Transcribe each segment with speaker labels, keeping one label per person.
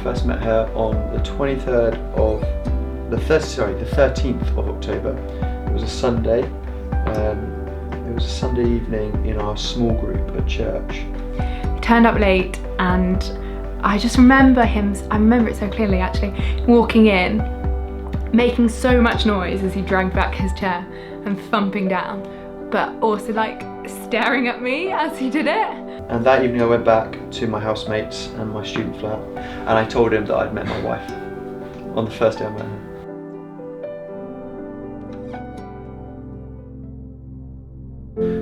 Speaker 1: first met her on the 13th of October. It was a Sunday. It was a Sunday evening in our small group at church.
Speaker 2: He turned up late, and I just remember I remember it so clearly actually, walking in, making so much noise as he dragged back his chair and thumping down, but also like staring at me as he did it.
Speaker 1: And that evening I went back to my housemates and my student flat, and I told him that I'd met my wife on the first day I met her.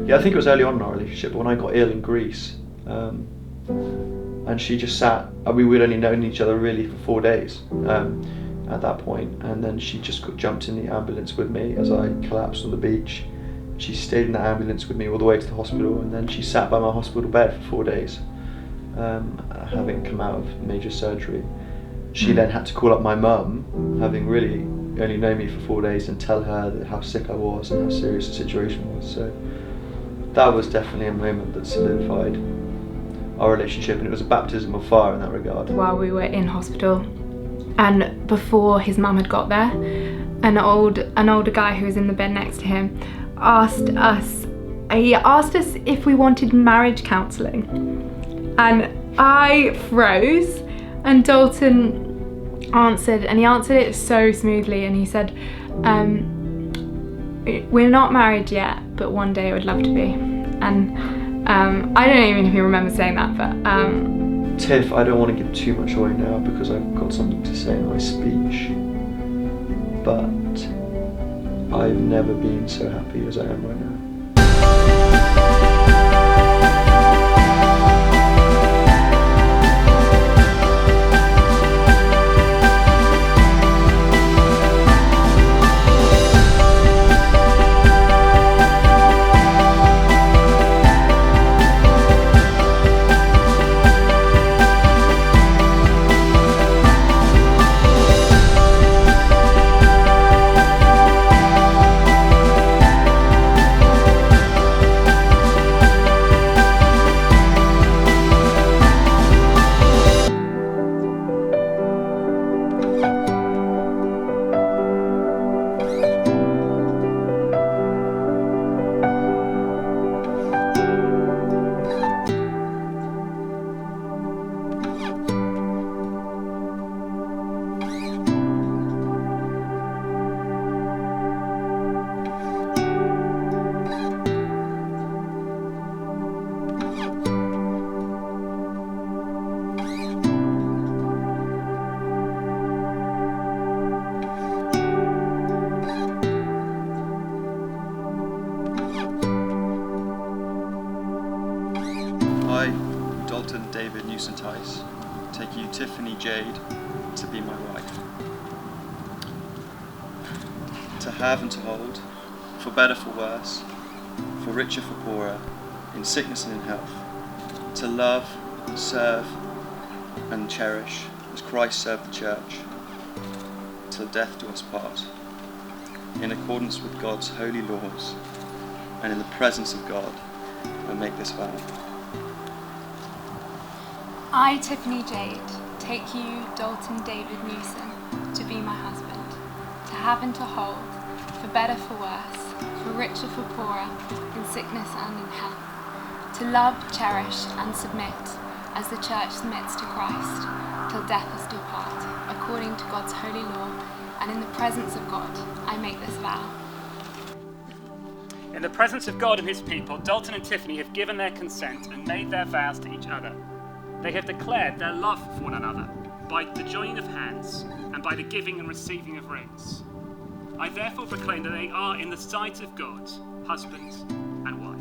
Speaker 1: Yeah, I think it was early on in our relationship, but when I got ill in Greece, and she just sat, we'd only known each other really for 4 days at that point, and then she just jumped in the ambulance with me as I collapsed on the beach. She stayed in the ambulance with me all the way to the hospital, and then she sat by my hospital bed for 4 days, having come out of major surgery. She then had to call up my mum, having really only known me for 4 days, and tell her how sick I was and how serious the situation was. So that was definitely a moment that solidified our relationship, and it was a baptism of fire in that regard.
Speaker 2: While we were in hospital, and before his mum had got there, an older guy who was in the bed next to him asked us if we wanted marriage counselling, and I froze, and Dalton answered, and he answered it so smoothly, and he said, we're not married yet, but one day I would love to be. And I don't even know if he remembers saying that, but
Speaker 1: Tiff, I don't want to give too much away now because I've got something to say in my speech, but I've never been so happy as I am right now. I, Dalton Tice, take you Tiffany Jade to be my wife. To have and to hold, for better for worse, for richer for poorer, in sickness and in health. To love, serve and cherish as Christ served the church, till death do us part, in accordance with God's holy laws, and in the presence of God, I make this vow.
Speaker 2: I, Tiffany Jade, take you, Dalton David Newson, to be my husband, to have and to hold, for better for worse, for richer for poorer, in sickness and in health, to love, cherish and submit, as the church submits to Christ, till death us do part, according to God's holy law, and in the presence of God, I make this vow.
Speaker 3: In the presence of God and his people, Dalton and Tiffany have given their consent and made their vows to each other. They have declared their love for one another by the joining of hands and by the giving and receiving of rings. I therefore proclaim that they are, in the sight of God, husband and wife.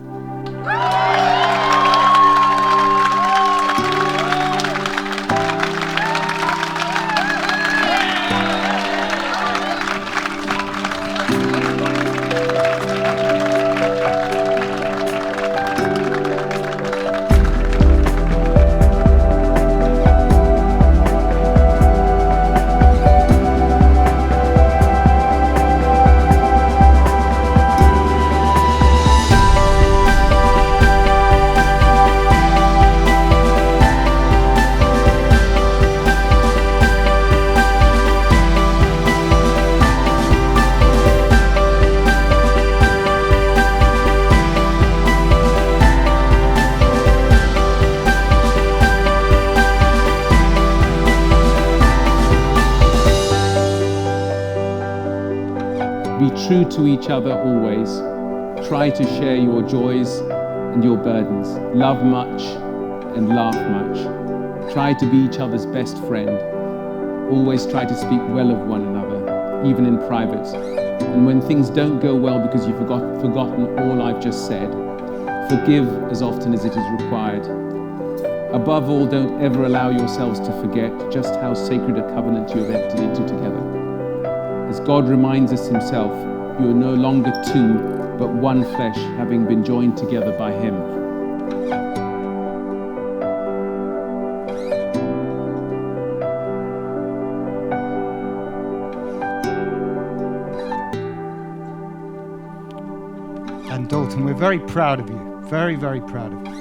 Speaker 4: true to each other always. Try to share your joys and your burdens. Love much and laugh much. Try to be each other's best friend. Always try to speak well of one another, even in private. And when things don't go well because you've forgotten all I've just said, forgive as often as it is required. Above all, don't ever allow yourselves to forget just how sacred a covenant you have entered into together. As God reminds us himself, you are no longer two, but one flesh, having been joined together by him.
Speaker 5: And Dalton, we're very proud of you, very, very proud of you.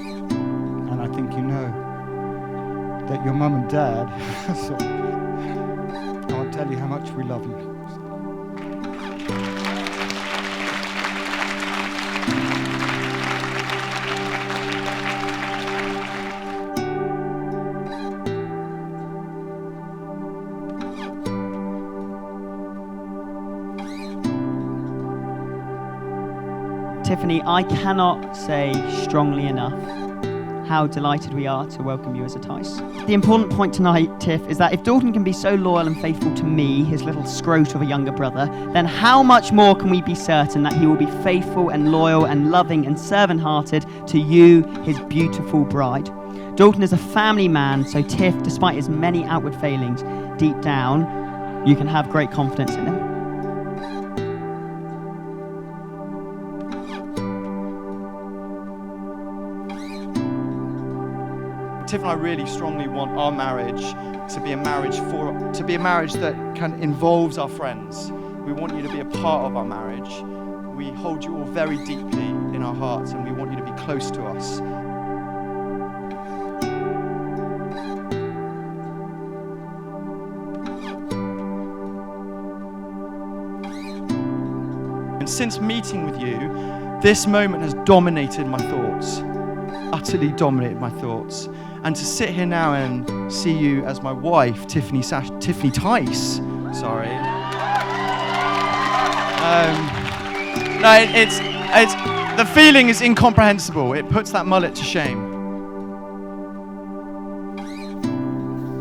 Speaker 5: And I think you know that your mum and dad, so I can't tell you how much we love you.
Speaker 6: Tiffany, I cannot say strongly enough how delighted we are to welcome you as a Tice. The important point tonight, Tiff, is that if Dalton can be so loyal and faithful to me, his little scrote of a younger brother, then how much more can we be certain that he will be faithful and loyal and loving and servant-hearted to you, his beautiful bride. Dalton is a family man, so Tiff, despite his many outward failings, deep down, you can have great confidence in him.
Speaker 1: Tiff and I really strongly want our marriage to be a marriage that involves our friends. We want you to be a part of our marriage. We hold you all very deeply in our hearts, and we want you to be close to us. And since meeting with you, this moment has dominated my thoughts, utterly dominated my thoughts. And to sit here now and see you as my wife, Tiffany Tice. Sorry. No, it's the feeling is incomprehensible. It puts that mullet to shame.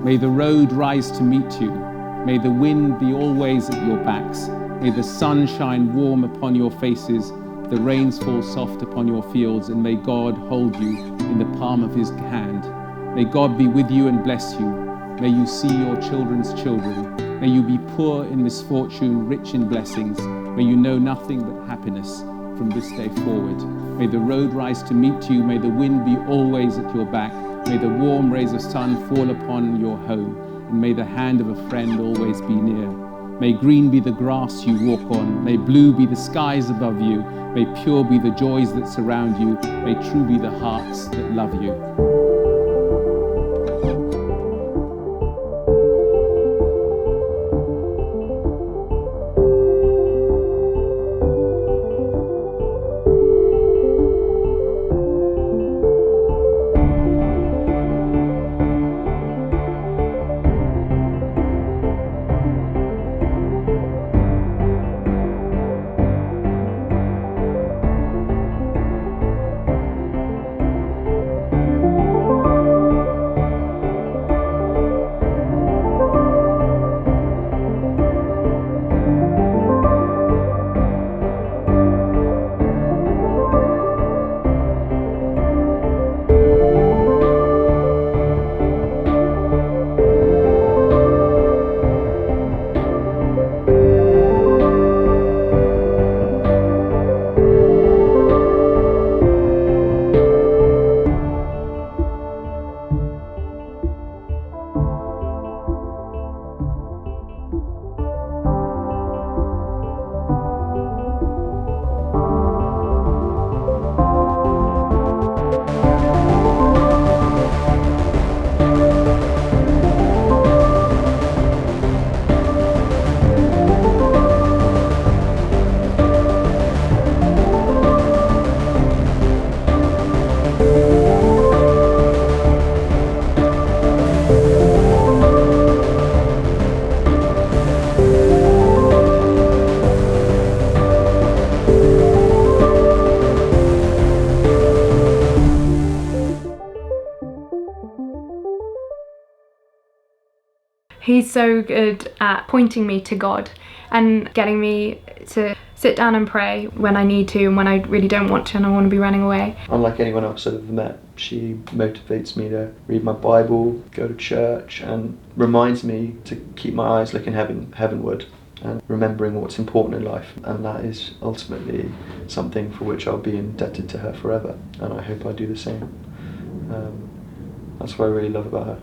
Speaker 4: May the road rise to meet you. May the wind be always at your backs. May the sun shine warm upon your faces, the rains fall soft upon your fields, and may God hold you in the palm of his hand. May God be with you and bless you. May you see your children's children. May you be poor in misfortune, rich in blessings. May you know nothing but happiness from this day forward. May the road rise to meet you. May the wind be always at your back. May the warm rays of sun fall upon your home. And may the hand of a friend always be near. May green be the grass you walk on. May blue be the skies above you. May pure be the joys that surround you. May true be the hearts that love you.
Speaker 2: He's so good at pointing me to God and getting me to sit down and pray when I need to and when I really don't want to and I want to be running away.
Speaker 1: Unlike anyone else I've ever met, she motivates me to read my Bible, go to church, and reminds me to keep my eyes looking heavenward and remembering what's important in life. And that is ultimately something for which I'll be indebted to her forever, and I hope I do the same. That's what I really love about her.